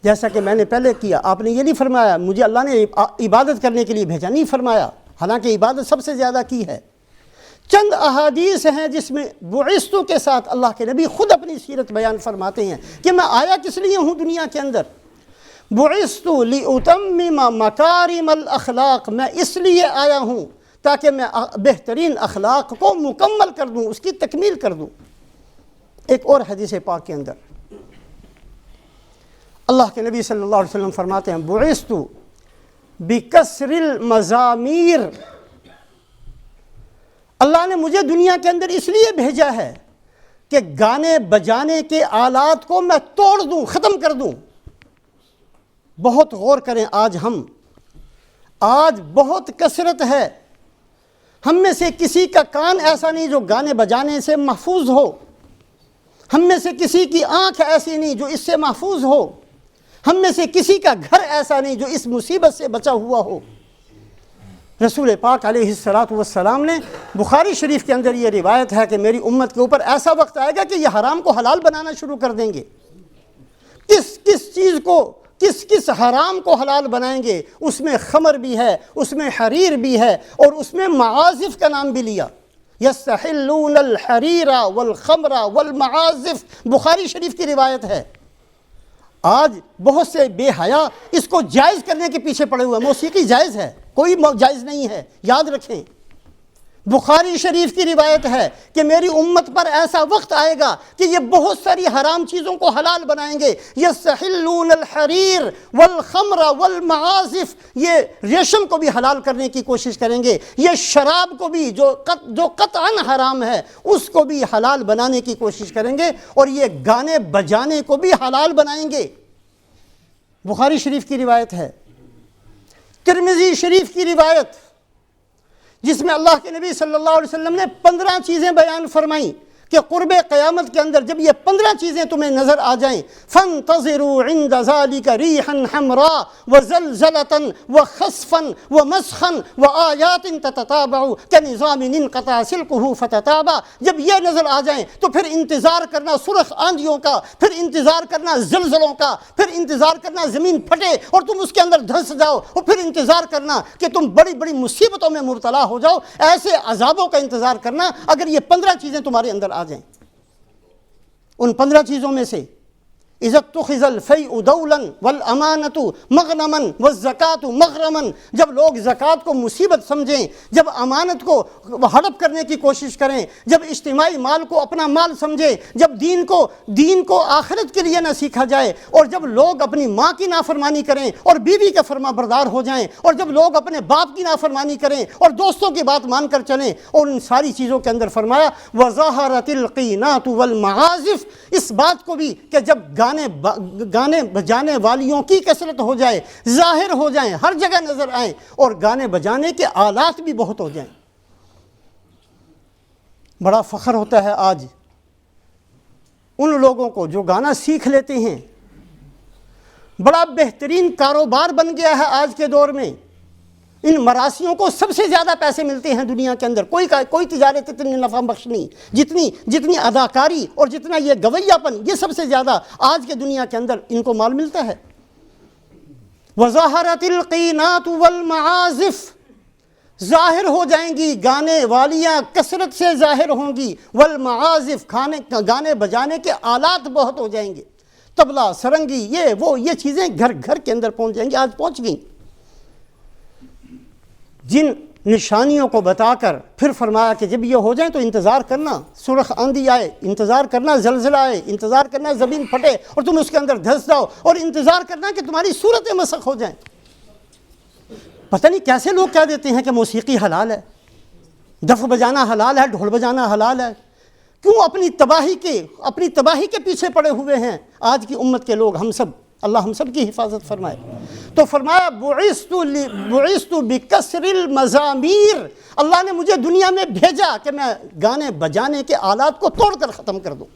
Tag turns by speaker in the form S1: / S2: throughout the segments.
S1: جیسا کہ میں نے پہلے کیا. آپ نے یہ نہیں فرمایا مجھے اللہ نے عبادت کرنے کے لیے بھیجا، نہیں فرمایا، حالانکہ عبادت سب سے زیادہ کی ہے. چند احادیث ہیں جس میں بعثت کے ساتھ اللہ کے نبی خود اپنی سیرت بیان فرماتے ہیں کہ میں آیا کس لیے ہوں دنیا کے اندر. بعثت لأتمم مکارم الاخلاق، میں اس لیے آیا ہوں تاکہ میں بہترین اخلاق کو مکمل کر دوں، اس کی تکمیل کر دوں. ایک اور حدیث پاک کے اندر اللہ کے نبی صلی اللہ علیہ وسلم فرماتے ہیں بعثت بکسر المزامیر، اللہ نے مجھے دنیا کے اندر اس لیے بھیجا ہے کہ گانے بجانے کے آلات کو میں توڑ دوں، ختم کر دوں. بہت غور کریں، آج بہت کثرت ہے. ہم میں سے کسی کا کان ایسا نہیں جو گانے بجانے سے محفوظ ہو، ہم میں سے کسی کی آنکھ ایسی نہیں جو اس سے محفوظ ہو، ہم میں سے کسی کا گھر ایسا نہیں جو اس مصیبت سے بچا ہوا ہو. رسول پاک علیہ السلام نے بخاری شریف کے اندر یہ روایت ہے کہ میری امت کے اوپر ایسا وقت آئے گا کہ یہ حرام کو حلال بنانا شروع کر دیں گے. کس چیز کو کس حرام کو حلال بنائیں گے؟ اس میں خمر بھی ہے، اس میں حریر بھی ہے، اور اس میں معازف کا نام بھی لیا. یستحلون الحریر والخمر والمعازف، بخاری شریف کی روایت ہے. آج بہت سے بے حیا اس کو جائز کرنے کے پیچھے پڑے ہوئے. موسیقی جائز ہے، کوئی جائز نہیں ہے، یاد رکھیں. بخاری شریف کی روایت ہے کہ میری امت پر ایسا وقت آئے گا کہ یہ بہت ساری حرام چیزوں کو حلال بنائیں گے. یستحلون الحریر والخمر والمعازف، یہ ریشم کو بھی حلال کرنے کی کوشش کریں گے. یہ شراب کو بھی جو قطعاً حرام ہے اس کو بھی حلال بنانے کی کوشش کریں گے، اور یہ گانے بجانے کو بھی حلال بنائیں گے. بخاری شریف کی روایت ہے. ترمذی شریف کی روایت جس میں اللہ کے نبی صلی اللہ علیہ وسلم نے 15 چیزیں بیان فرمائیں کہ قرب قیامت کے اندر جب یہ 15 چیزیں تمہیں نظر آ جائیں، فانتظروا عند ذلك ريحا حمراء وزلزلة وخسفا ومسخا وآيات تتتابع كنظام انقطع سلكه فتتابع. جب یہ نظر آ جائیں تو پھر انتظار کرنا سرخ آندھیوں کا، پھر انتظار کرنا زلزلوں کا، پھر انتظار کرنا زمین پھٹے اور تم اس کے اندر دھنس جاؤ، اور پھر انتظار کرنا کہ تم بڑی بڑی مصیبتوں میں مبتلا ہو جاؤ. ایسے عذابوں کا انتظار کرنا اگر یہ 15 چیزیں تمہارے اندر آ جائیں. ان 15 چیزوں میں سے اذا اتخذ الفیء دولا والامانۃ مغنما والزکاۃ مغرما، جب لوگ زکوٰۃ کو مصیبت سمجھیں، جب امانت کو ہڑپ کرنے کی کوشش کریں، جب اجتماعی مال کو اپنا مال سمجھیں، جب دین کو آخرت کے لیے نہ سیکھا جائے، اور جب لوگ اپنی ماں کی نافرمانی کریں اور بیوی کا فرما بردار ہو جائیں، اور جب لوگ اپنے باپ کی نافرمانی کریں اور دوستوں کی بات مان کر چلیں، اور ان ساری چیزوں کے اندر فرمایا وظاہرت القینات والمعازف، اس بات کو بھی کہ جب گانے بجانے والیوں کی کثرت ہو جائے، ظاہر ہو جائیں، ہر جگہ نظر آئیں، اور گانے بجانے کے آلات بھی بہت ہو جائیں. بڑا فخر ہوتا ہے آج ان لوگوں کو جو گانا سیکھ لیتے ہیں. بڑا بہترین کاروبار بن گیا ہے آج کے دور میں. ان مراسیوں کو سب سے زیادہ پیسے ملتے ہیں دنیا کے اندر. کوئی تجارت اتنی نفع بخش نہیں جتنی اداکاری اور جتنا یہ گویہ پن، یہ سب سے زیادہ آج کے دنیا کے اندر ان کو مال ملتا ہے. وظاہرت القینات والمعازف، ظاہر ہو جائیں گی گانے والیاں، کثرت سے ظاہر ہوں گی. والمعازف، گانے بجانے کے آلات بہت ہو جائیں گے. طبلہ، سرنگی، یہ چیزیں گھر گھر کے اندر پہنچ جائیں گی. آج پہنچ گئیں. جن نشانیوں کو بتا کر پھر فرمایا کہ جب یہ ہو جائیں تو انتظار کرنا سرخ آندھی آئے، انتظار کرنا زلزلہ آئے، انتظار کرنا زمین پھٹے اور تم اس کے اندر دھنس جاؤ، اور انتظار کرنا کہ تمہاری صورتیں مسخ ہو جائیں. پتہ نہیں کیسے لوگ کہہ دیتے ہیں کہ موسیقی حلال ہے، دف بجانا حلال ہے، ڈھول بجانا حلال ہے. کیوں اپنی تباہی کے پیچھے پڑے ہوئے ہیں آج کی امت کے لوگ. اللہ ہم سب کی حفاظت فرمائے. تو فرمایا بعثت بکسر المزامیر، اللہ نے مجھے دنیا میں بھیجا کہ میں گانے بجانے کے آلات کو توڑ کر ختم کر دوں.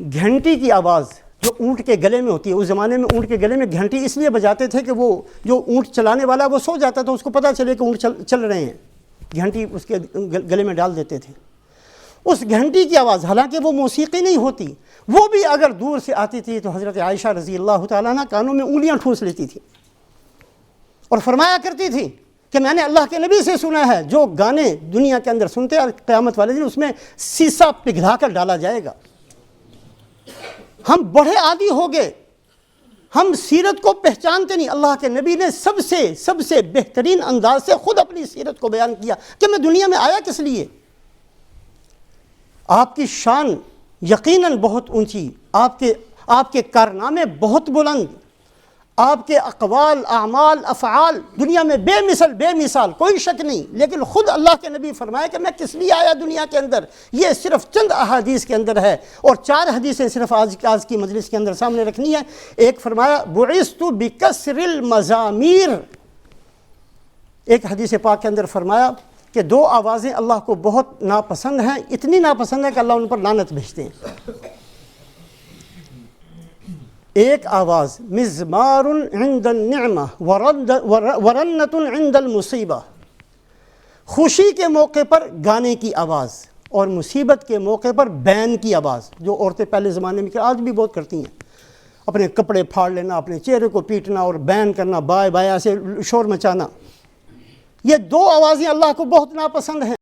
S1: گھنٹی کی آواز جو اونٹ کے گلے میں ہوتی ہے، اس زمانے میں اونٹ کے گلے میں گھنٹی اس لیے بجاتے تھے کہ وہ جو اونٹ چلانے والا وہ سو جاتا تھا، اس کو پتہ چلے کہ اونٹ چل رہے ہیں، گھنٹی اس کے گلے میں ڈال دیتے تھے. اس گھنٹی کی آواز، حالانکہ وہ موسیقی نہیں ہوتی، وہ بھی اگر دور سے آتی تھی تو حضرت عائشہ رضی اللہ تعالیٰ عنہ کانوں میں انگلیاں ٹھونس لیتی تھی اور فرمایا کرتی تھی کہ میں نے اللہ کے نبی سے سنا ہے جو گانے دنیا کے اندر سنتے ہیں قیامت والے دن اس میں سیسا پگھلا کر ڈالا جائے گا۔ ہم بڑے عادی ہو گئے، ہم سیرت کو پہچانتے نہیں۔ اللہ کے نبی نے سب سے بہترین انداز سے خود اپنی سیرت کو بیان کیا کہ میں دنیا میں آیا کس لیے۔ آپ کی شان یقیناً بہت اونچی، آپ کے کارنامے بہت بلند، آپ کے اقوال، اعمال، افعال دنیا میں بے مثال، کوئی شک نہیں، لیکن خود اللہ کے نبی فرمایا کہ میں کس لیے آیا دنیا کے اندر، یہ صرف چند احادیث کے اندر ہے، اور 4 حدیثیں صرف آج کی مجلس کے اندر سامنے رکھنی ہے۔ ایک فرمایا بعثت بکسر المزامیر، ایک حدیث پاک کے اندر فرمایا کہ 2 آوازیں اللہ کو بہت ناپسند ہیں، اتنی ناپسند ہے کہ اللہ ان پر لعنت بھیجتے ہیں۔ ایک آواز مزمار عند النعمہ ورنۃ عند المصیبہ، خوشی کے موقع پر گانے کی آواز اور مصیبت کے موقع پر بین کی آواز، جو عورتیں پہلے زمانے میں آج بھی بہت کرتی ہیں، اپنے کپڑے پھاڑ لینا، اپنے چہرے کو پیٹنا اور بین کرنا، بائے بائے سے شور مچانا۔ یہ 2 آوازیں اللہ کو بہت ناپسند ہیں۔